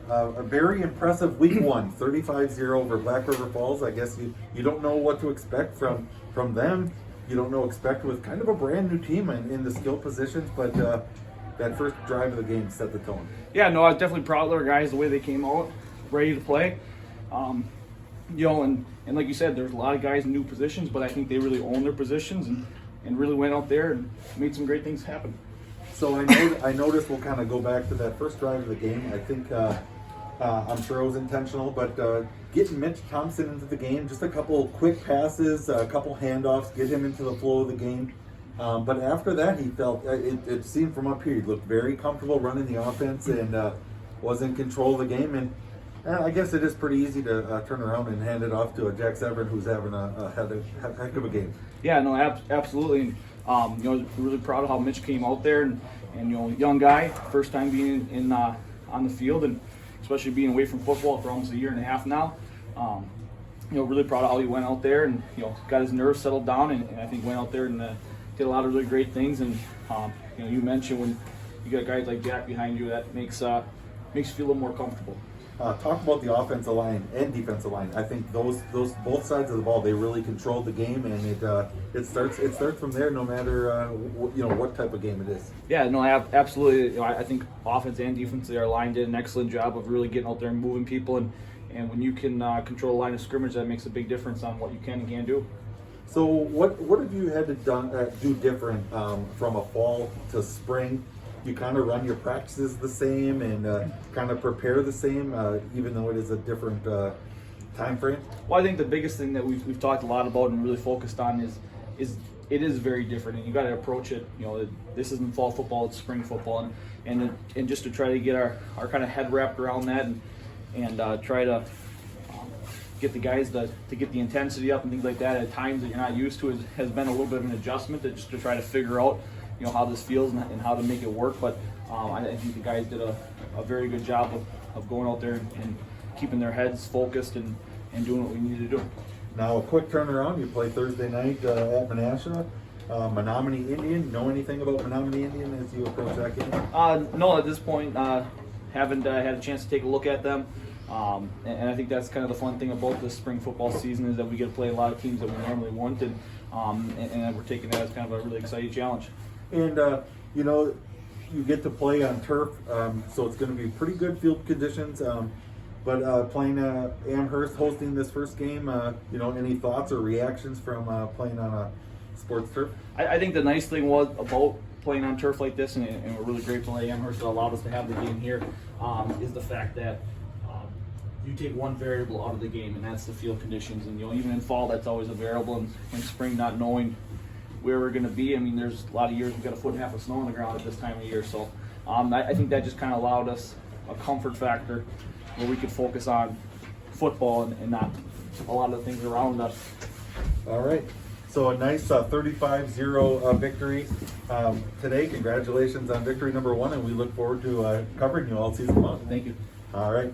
A very impressive week one, 35-0 over Black River Falls. I guess you don't know what to expect from them. You don't know expect with kind of a brand new team in the skill positions, but that first drive of the game set the tone. Yeah, no, I was definitely proud of our guys, the way they came out, ready to play. And like you said, there's a lot of guys in new positions, but I think they really owned their positions and really went out there and made some great things happen. So I noticed we'll kind of go back to that first drive of the game. I think I'm sure it was intentional, but getting Mitch Thompson into the game, just a couple quick passes, a couple handoffs, get him into the flow of the game. But after that, he felt it seemed from up here he looked very comfortable running the offense and was in control of the game. And I guess it is pretty easy to turn around and hand it off to a Jack Severn who's having a heck of a game. Yeah, no, absolutely. Really proud of how Mitch came out there, and young guy, first time being in on the field, and especially being away from football for almost a year and a half now. Really proud of how he went out there and got his nerves settled down, and I think went out there and did a lot of really great things. And you mentioned when you got guys like Jack behind you, that makes you feel a little more comfortable. Talk about the offensive line and defensive line. I think those both sides of the ball, they really controlled the game, and it starts from there, no matter what type of game it is. Yeah, no, absolutely. I think offense and defense, our line did an excellent job of really getting out there and moving people, and when you can control a line of scrimmage, that makes a big difference on what you can and can't do. So what have you had to do different from a fall to spring? You kind of run your practices the same and kind of prepare the same, even though it is a different time frame? Well, I think the biggest thing that we've talked a lot about and really focused on is it is very different, and you got to approach it. This isn't fall football; it's spring football, and just to try to get our kind of head wrapped around that and try to get the guys to get the intensity up and things like that at times that you're not used to has been a little bit of an adjustment just to try to figure out how this feels and how to make it work. But I think the guys did a very good job of going out there and keeping their heads focused and doing what we need to do. Now, a quick turnaround. You play Thursday night at Menasha. Menominee Indian. Know anything about Menominee Indian as you approach that game? No, at this point, haven't had a chance to take a look at them. And I think that's kind of the fun thing about this spring football season is that we get to play a lot of teams that we normally won't, and we're taking that as kind of a really exciting challenge. And, you get to play on turf, so it's going to be pretty good field conditions. But playing Amherst, hosting this first game, any thoughts or reactions from playing on a sports turf? I think the nice thing was about playing on turf like this, and we're really grateful that Amherst allowed us to have the game here, is the fact that you take one variable out of the game, and that's the field conditions. And even in fall, that's always a variable. And in spring, not knowing where we're going to be. I mean, there's a lot of years we've got a foot and a half of snow on the ground at this time of year. So I think that just kind of allowed us a comfort factor where we could focus on football and not a lot of the things around us. All right. So a nice 35-0 victory today. Congratulations on victory number one, and we look forward to covering you all season long. Thank you. All right.